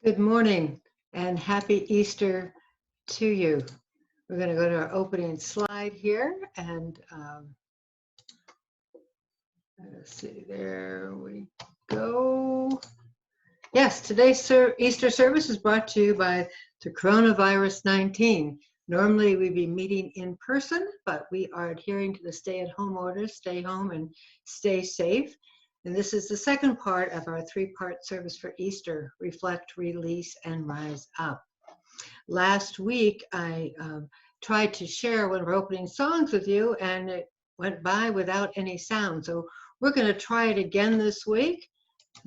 Good morning and happy Easter to you. We're going to go to our opening slide here and let's see, there we go. Yes, today's Easter service is brought to you by the coronavirus 19. Normally we'd be meeting in person, but we are adhering to the stay-at-home orders, stay home and stay safe. And this is the second part of our three-part service for Easter, Reflect, Release, and Rise Up. Last week, I tried to share one of our opening songs with you, and it went by without any sound. So we're going to try it again this week.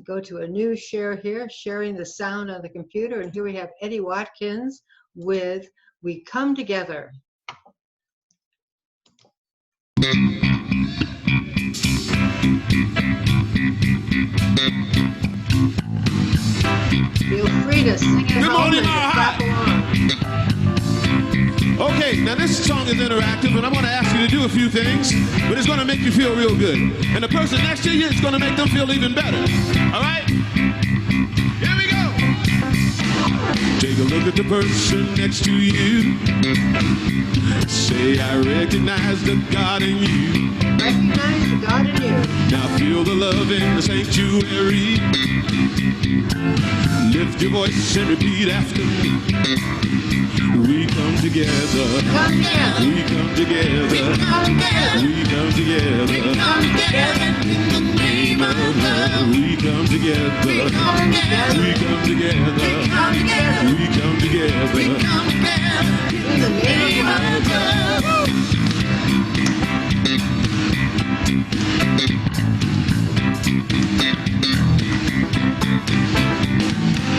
Go to a new share here, sharing the sound on the computer. And here we have Eddie Watkins with We Come Together. Feel free to sing at home and clap along. Okay, now this song is interactive, and I'm going to ask you to do a few things, but it's going to make you feel real good. And the person next to you is going to make them feel even better. All right? Here we go. Take a look at the person next to you. Say, I recognize the God in you. Recognize the God in you. Now feel the love in the sanctuary. Lift your voice and repeat after me. We come together. We come together. We come together. We come together. In the name of love. We come together. We come together. We come together. We come together. We come together. In the name of love.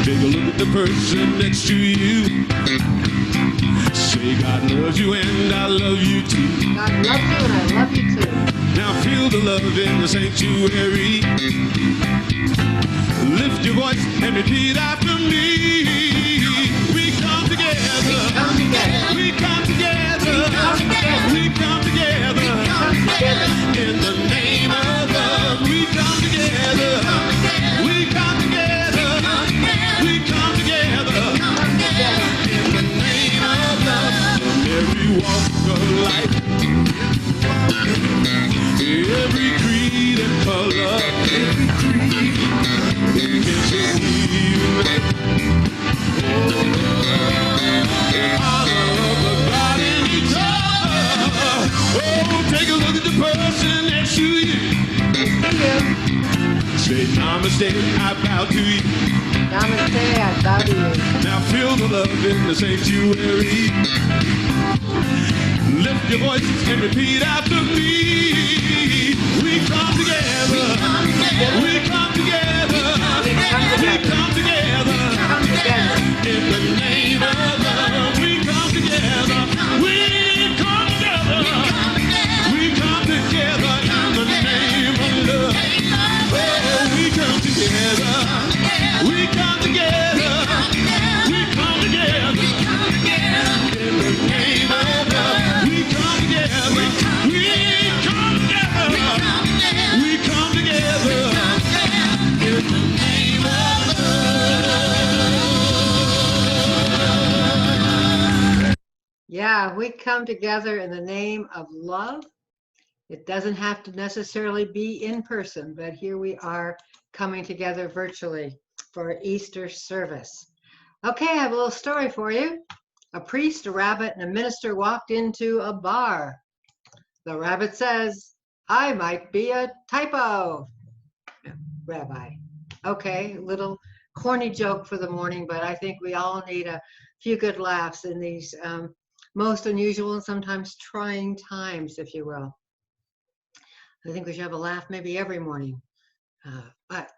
Take a look at the person next to you. Say, God loves you and I love you too. God loves you and I love you too. Now feel the love in the sanctuary. Lift your voice and repeat after me. We come together. We come together. We come together. We come together. In the name of love. We come together. We come together. We come together. In the name of love. From every walk of life. Every creed and color. In honor of the God in each other. Oh, take a look at the person next to you. Say, namaste, I bow to you. Namaste, I bow to you. Now feel the love in the sanctuary. Lift your voice and repeat after me. We come together. We come together. We come together. In the name of love. We come together. We come together. We come together in the name of love. Oh, we come together. We come together. We come together. In the name of love. We come together. We come together. We come together. In the name of love. Yeah, we come together in the name of love. It doesn't have to necessarily be in person, but here we are coming together virtually for our Easter service. Okay, I have a little story for you. A priest, a rabbit, and a minister walked into a bar. The rabbit says, I might be a typo, Rabbi. Okay, little corny joke for the morning, but I think we all need a few good laughs in these most unusual and sometimes trying times, if you will. I think we should have a laugh maybe every morning. But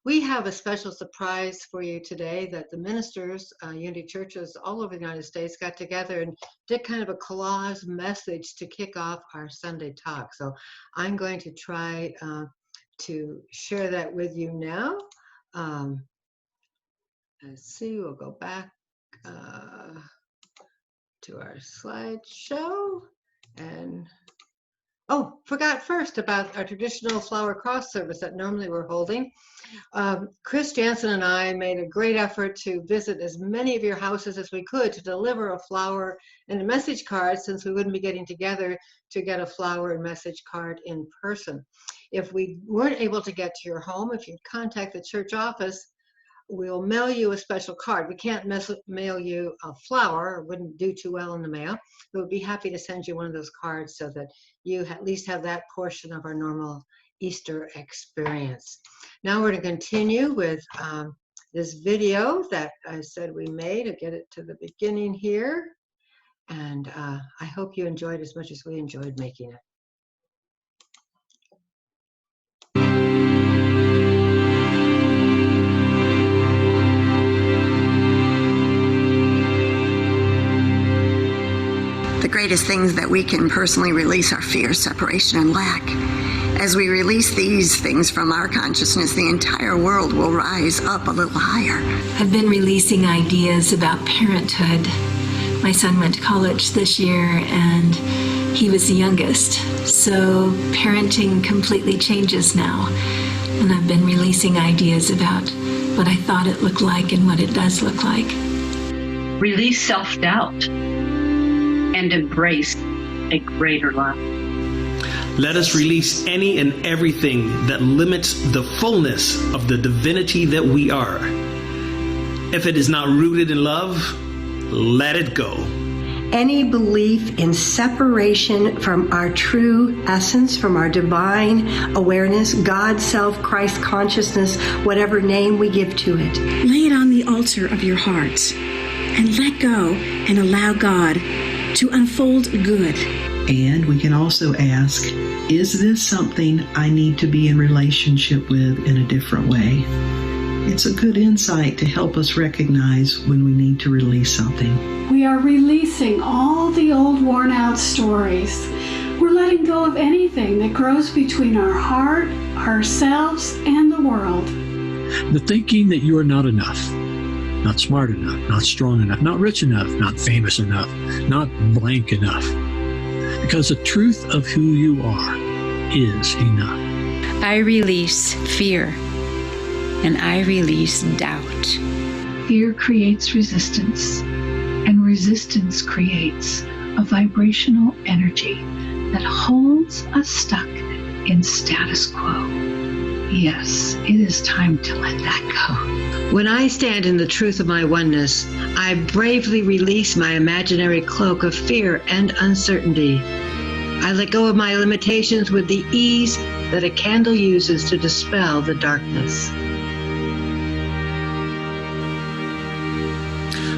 we have a special surprise for you today that the ministers, Unity churches all over the United States got together and did kind of a collage message to kick off our Sunday talk. So I'm going to try to share that with you now. Let's see, we'll go back to our slideshow and Oh, forgot first about our traditional flower cross service that normally we're holding. Chris Jansen and I made a great effort to visit as many of your houses as we could to deliver a flower and a message card, since we wouldn't be getting together to get a flower and message card in person. If we weren't able to get to your home, if you'd contact the church office, we'll mail you a special card. We can't mail you a flower, it wouldn't do too well in the mail. But we'd be happy to send you one of those cards so that you at least have that portion of our normal Easter experience. Now we're going to continue with this video that I said we made. I'll get it to the beginning here. And I hope you enjoyed as much as we enjoyed making it. The greatest things that we can personally release are fear, separation, and lack. As we release these things from our consciousness, the entire world will rise up a little higher. I've been releasing ideas about parenthood. My son went to college this year and he was the youngest. So parenting completely changes now. And I've been releasing ideas about what I thought it looked like and what it does look like. Release self-doubt and embrace a greater love. Let us release any and everything that limits the fullness of the divinity that we are. If it is not rooted in love, let it go. Any belief in separation from our true essence, from our divine awareness, God, self, Christ consciousness, whatever name we give to it. Lay it on the altar of your heart and let go and allow God to unfold good. And we can also ask, is this something I need to be in relationship with in a different way? It's a good insight to help us recognize when we need to release something. We are releasing all the old worn-out stories. We're letting go of anything that grows between our heart, ourselves, and the world. The thinking that you are not enough, not smart enough, not strong enough, not rich enough, not famous enough, not blank enough. Because the truth of who you are is enough. I release fear and I release doubt. Fear creates resistance, and resistance creates a vibrational energy that holds us stuck in status quo. Yes, it is time to let that go. When I stand in the truth of my oneness, I bravely release my imaginary cloak of fear and uncertainty. I let go of my limitations with the ease that a candle uses to dispel the darkness.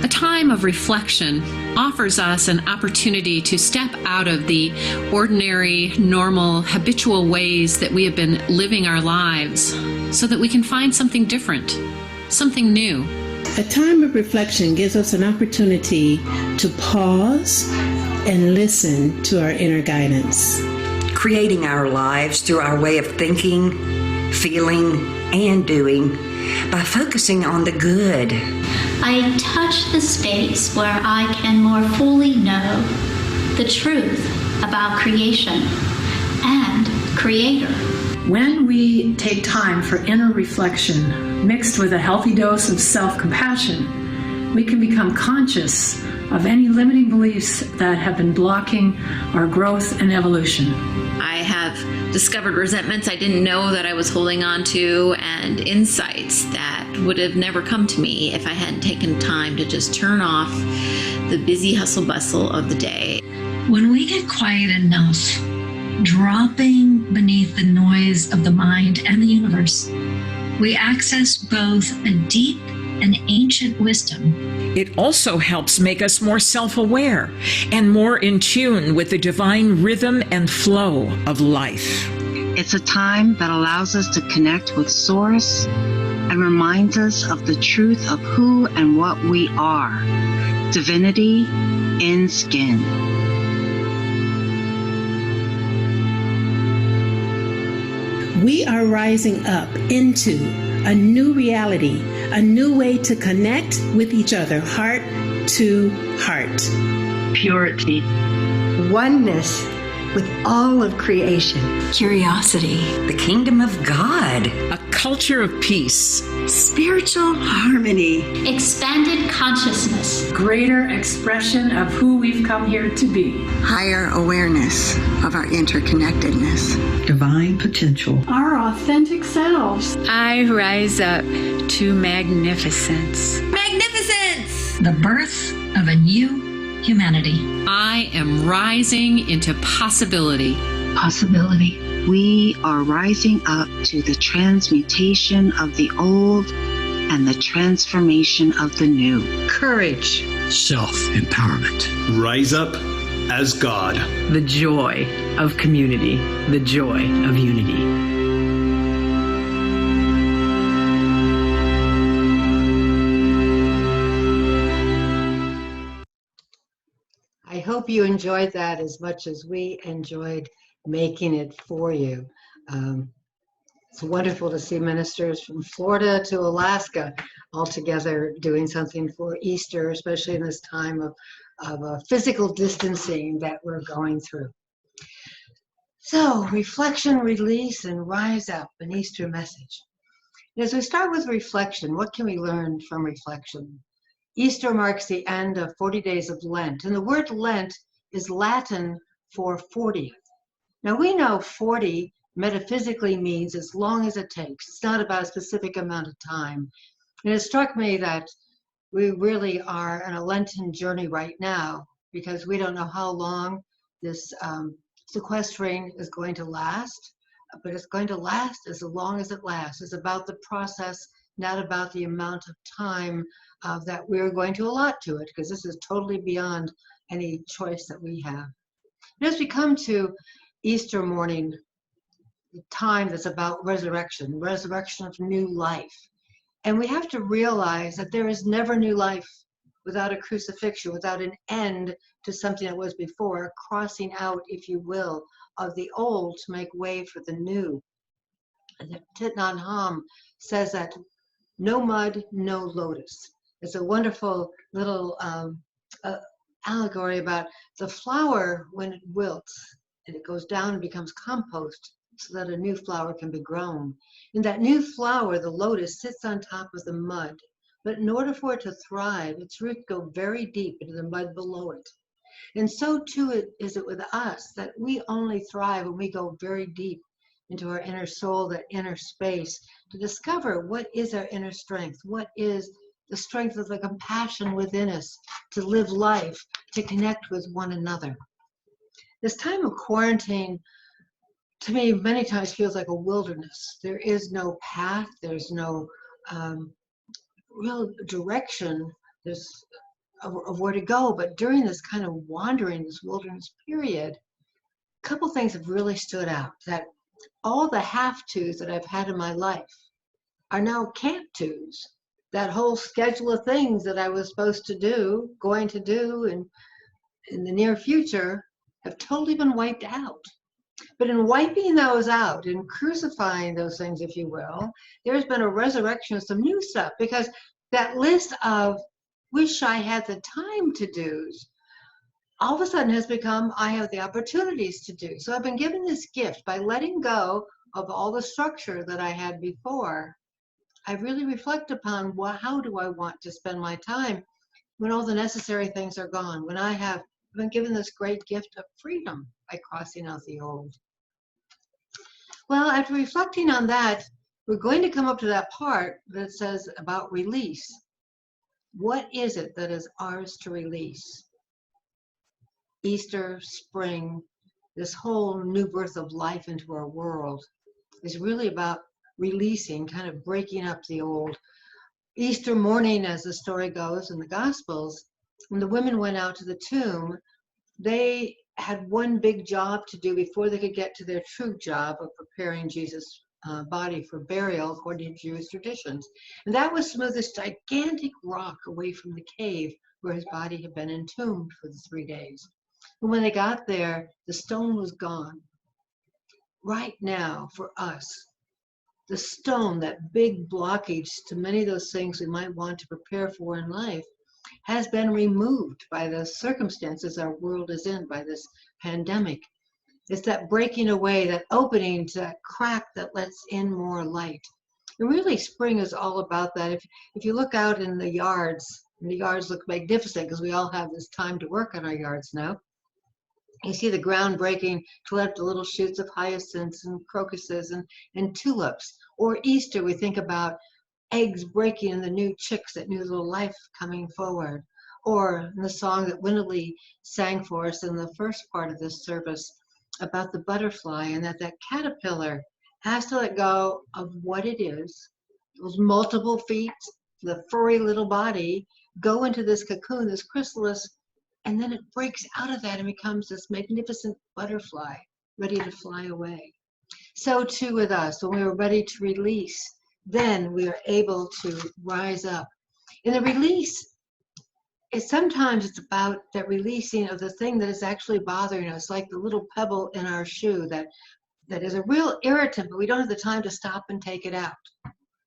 A time of reflection offers us an opportunity to step out of the ordinary, normal, habitual ways that we have been living our lives so that we can find something different, something new. A time of reflection gives us an opportunity to pause and listen to our inner guidance. Creating our lives through our way of thinking, feeling, and doing by focusing on the good. I touch the space where I can more fully know the truth about creation and Creator. When we take time for inner reflection, mixed with a healthy dose of self-compassion, we can become conscious of any limiting beliefs that have been blocking our growth and evolution. I have discovered resentments I didn't know that I was holding on to, and insights that would have never come to me if I hadn't taken time to just turn off the busy hustle bustle of the day. When we get quiet enough, dropping beneath the noise of the mind and the universe, we access both a deep and ancient wisdom. It also helps make us more self-aware and more in tune with the divine rhythm and flow of life. It's a time that allows us to connect with Source and reminds us of the truth of who and what we are. Divinity in skin. We are rising up into a new reality, a new way to connect with each other, heart to heart. Purity. Oneness with all of creation. Curiosity. The kingdom of God. A culture of peace. Spiritual harmony. Expanded consciousness. Greater expression of who we've come here to be. Higher awareness of our interconnectedness. Divine potential. Our authentic selves. I rise up to magnificence. Magnificence! The birth of a new humanity. I am rising into possibility. Possibility. We are rising up to the transmutation of the old and the transformation of the new. Courage. Self-empowerment. Rise up as God. The joy of community. The joy of unity. I hope you enjoyed that as much as we enjoyed making it for you. It's wonderful to see ministers from Florida to Alaska all together doing something for Easter, especially in this time of physical distancing that we're going through. So, reflection, release, and rise up, an Easter message. And as we start with reflection, what can we learn from reflection? Easter marks the end of 40 days of Lent, and the word Lent is Latin for 40th. Now we know 40 metaphysically means as long as it takes. It's not about a specific amount of time. And it struck me that we really are on a Lenten journey right now because we don't know how long this sequestering is going to last, but it's going to last as long as it lasts. It's about the process, not about the amount of time that we're going to allot to it, because this is totally beyond any choice that we have. And as we come to Easter morning, the time that's about resurrection of new life. And we have to realize that there is never new life without a crucifixion, without an end to something that was before, a crossing out, if you will, of the old to make way for the new. And the Thich Nhat Hanh says that no mud, no lotus. It's a wonderful little allegory about the flower when it wilts and it goes down and becomes compost so that a new flower can be grown. In that new flower, the lotus sits on top of the mud, but in order for it to thrive, its roots go very deep into the mud below it. And so too is it with us, that we only thrive when we go very deep into our inner soul, that inner space, to discover what is our inner strength, what is the strength of the compassion within us to live life, to connect with one another. This time of quarantine, to me, many times feels like a wilderness. There is no path, there's no real direction of where to go. But during this kind of wandering, this wilderness period, a couple things have really stood out. That all the have-tos that I've had in my life are now can't-tos. That whole schedule of things that I was supposed to do, going to do in the near future, have totally been wiped out. But in wiping those out, in crucifying those things, if you will, there's been a resurrection of some new stuff, because that list of wish I had the time to do's all of a sudden has become I have the opportunities to do. So I've been given this gift by letting go of all the structure that I had before. I really reflect upon how do I want to spend my time when all the necessary things are gone, when I have been given this great gift of freedom by crossing out the old. Well, after reflecting on that, we're going to come up to that part that says about release. What is it that is ours to release? Easter, spring, this whole new birth of life into our world is really about releasing, kind of breaking up the old. Easter morning, as the story goes in the Gospels, when the women went out to the tomb, they had one big job to do before they could get to their true job of preparing Jesus' body for burial according to Jewish traditions. And that was to move this gigantic rock away from the cave where his body had been entombed for the 3 days. And when they got there, the stone was gone. Right now, for us, the stone, that big blockage to many of those things we might want to prepare for in life, has been removed by the circumstances our world is in, by this pandemic. It's that breaking away, that opening to that crack that lets in more light. And really, spring is all about that. If you look out in the yards, and the yards look magnificent because we all have this time to work on our yards now. You see the ground breaking to let the little shoots of hyacinths and crocuses and tulips. Or Easter, we think about eggs breaking and the new chicks, that new little life coming forward. Or in the song that Winnelee sang for us in the first part of this service about the butterfly, and that caterpillar has to let go of what it is, those multiple feet, the furry little body, go into this cocoon, this chrysalis, and then it breaks out of that and becomes this magnificent butterfly ready to fly away. So too with us, when we are ready to release, then we are able to rise up. In the release, sometimes it's about that releasing of the thing that is actually bothering us, like the little pebble in our shoe that is a real irritant, but we don't have the time to stop and take it out.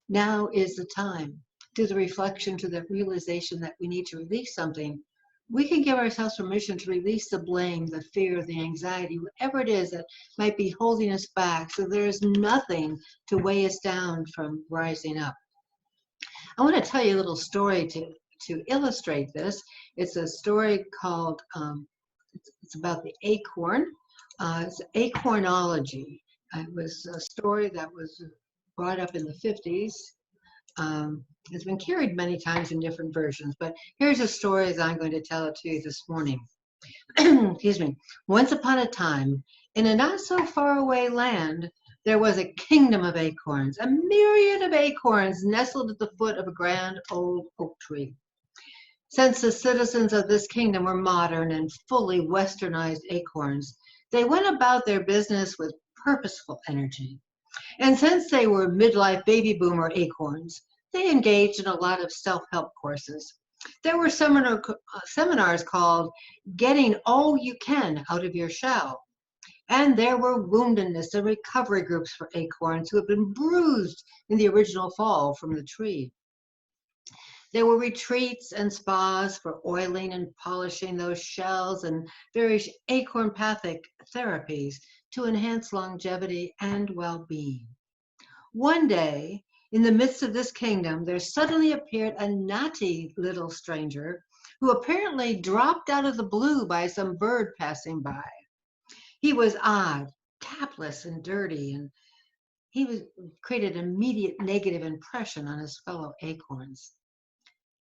Now is the time, to the reflection, to the realization that we need to release something. We can give ourselves permission to release the blame, the fear, the anxiety, whatever it is that might be holding us back, so there is nothing to weigh us down from rising up. I want to tell you a little story to illustrate this. It's a story called, it's about the acorn. It's acornology. It was a story that was brought up in the 50s. It's been carried many times in different versions, but here's a story as I'm going to tell it to you this morning. Excuse me. Once upon a time, in a not so far away land, there was a kingdom of acorns, a myriad of acorns nestled at the foot of a grand old oak tree. Since the citizens of this kingdom were modern and fully westernized acorns, they went about their business with purposeful energy. And since they were midlife baby boomer acorns, they engaged in a lot of self-help courses. There were seminars called Getting All You Can Out of Your Shell. And there were woundedness and recovery groups for acorns who had been bruised in the original fall from the tree. There were retreats and spas for oiling and polishing those shells, and various acornpathic therapies to enhance longevity and well-being. One day, in the midst of this kingdom, there suddenly appeared a naughty little stranger who apparently dropped out of the blue by some bird passing by. He was odd, capless, and dirty, and he created an immediate negative impression on his fellow acorns.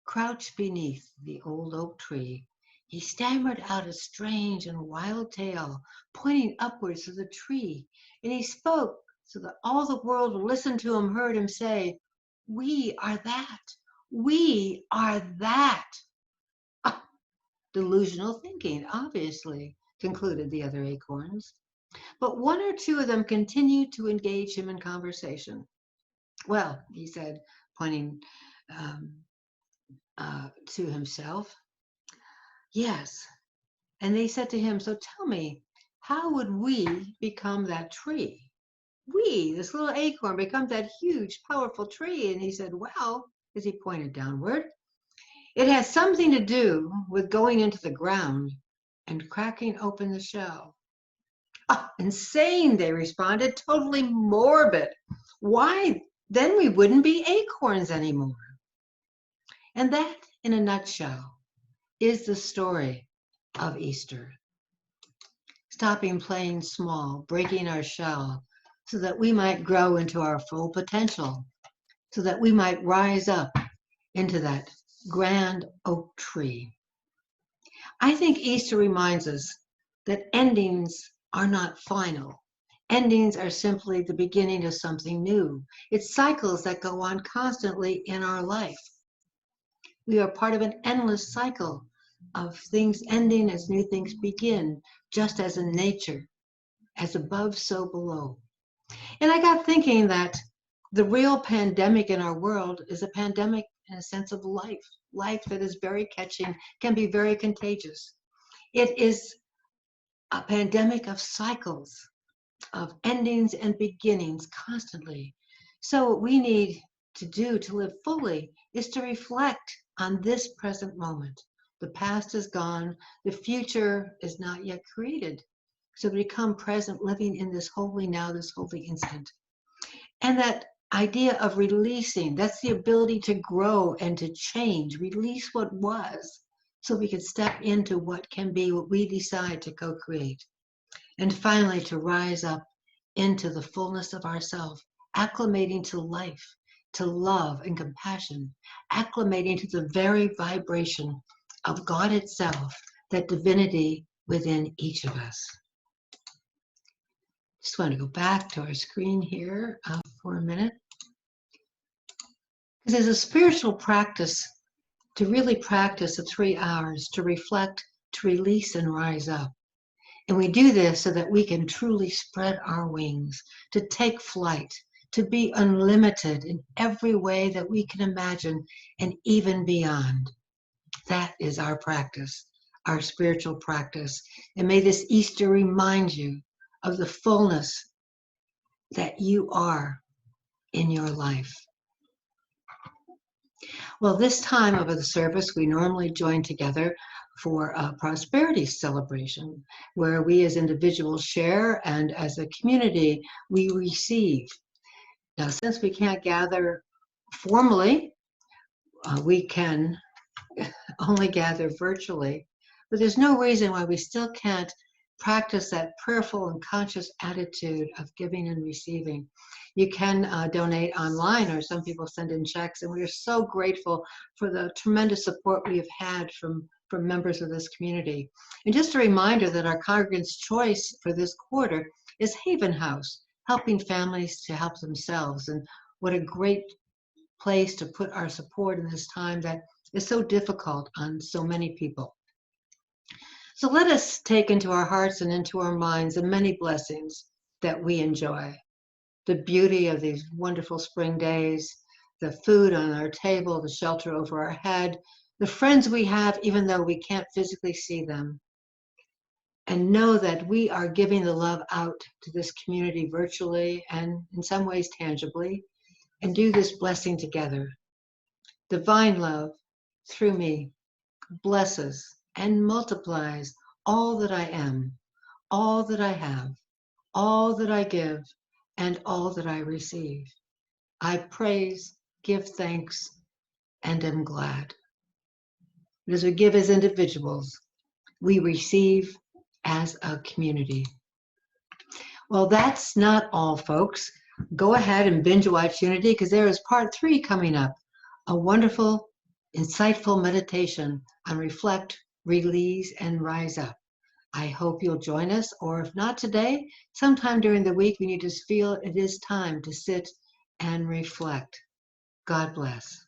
Crouched beneath the old oak tree, he stammered out a strange and wild tale, pointing upwards to the tree, and he spoke so that all the world who listened to him heard him say, "We are that. We are that." Ah, delusional thinking, obviously, concluded the other acorns. But one or two of them continued to engage him in conversation. "Well," he said, pointing to himself. "Yes." And they said to him, "So tell me, how would we become that tree? We, this little acorn, become that huge, powerful tree?" And he said, "Well," as he pointed downward, "it has something to do with going into the ground and cracking open the shell." "Oh, insane," they responded, "totally morbid. Why, then we wouldn't be acorns anymore." And that, in a nutshell, is the story of Easter. Stopping playing small, breaking our shell, so that we might grow into our full potential, so that we might rise up into that grand oak tree. I think Easter reminds us that endings are not final. Endings are simply the beginning of something new. It's cycles that go on constantly in our life. We are part of an endless cycle of things ending as new things begin, just as in nature, as above, so below. And I got thinking that the real pandemic in our world is a pandemic in a sense of life that is very catching, can be very contagious. It is a pandemic of cycles, of endings and beginnings constantly. So what we need to do to live fully is to reflect on this present moment. The past is gone, the future is not yet created. So become present, living in this holy now, this holy instant. And that idea of releasing, that's the ability to grow and to change, release what was, so we can step into what can be, what we decide to co-create. And finally, to rise up into the fullness of ourself, acclimating to life, to love and compassion, acclimating to the very vibration of God itself, that divinity within each of us. Just want to go back to our screen here for a minute. Because as a spiritual practice, to really practice the 3 hours, to reflect, to release, and rise up. And we do this so that we can truly spread our wings, to take flight, to be unlimited in every way that we can imagine, and even beyond. That is our practice, our spiritual practice. And may this Easter remind you of the fullness that you are in your life. Well, this time of the service, we normally join together for a prosperity celebration, where we as individuals share and as a community, we receive. Now, since we can't gather formally, we can only gather virtually, but there's no reason why we still can't practice that prayerful and conscious attitude of giving and receiving. You can donate online, or some people send in checks, and we are so grateful for the tremendous support we have had from members of this community. And just a reminder that our congregant's choice for this quarter is Haven House, helping families to help themselves. And what a great place to put our support in this time that is so difficult on so many people. So let us take into our hearts and into our minds the many blessings that we enjoy. The beauty of these wonderful spring days, the food on our table, the shelter over our head, the friends we have even though we can't physically see them. And know that we are giving the love out to this community virtually and in some ways tangibly, and do this blessing together. Divine love through me blesses and multiplies all that I am, all that I have, all that I give, and all that I receive. I praise, give thanks, and am glad. And as we give as individuals, we receive as a community. Well, that's not all, folks. Go ahead and binge watch Unity, because there is part 3 coming up. A wonderful, insightful meditation on reflect, release, and rise up. I hope you'll join us, or if not today, sometime during the week when you just feel it is time to sit and reflect. God bless.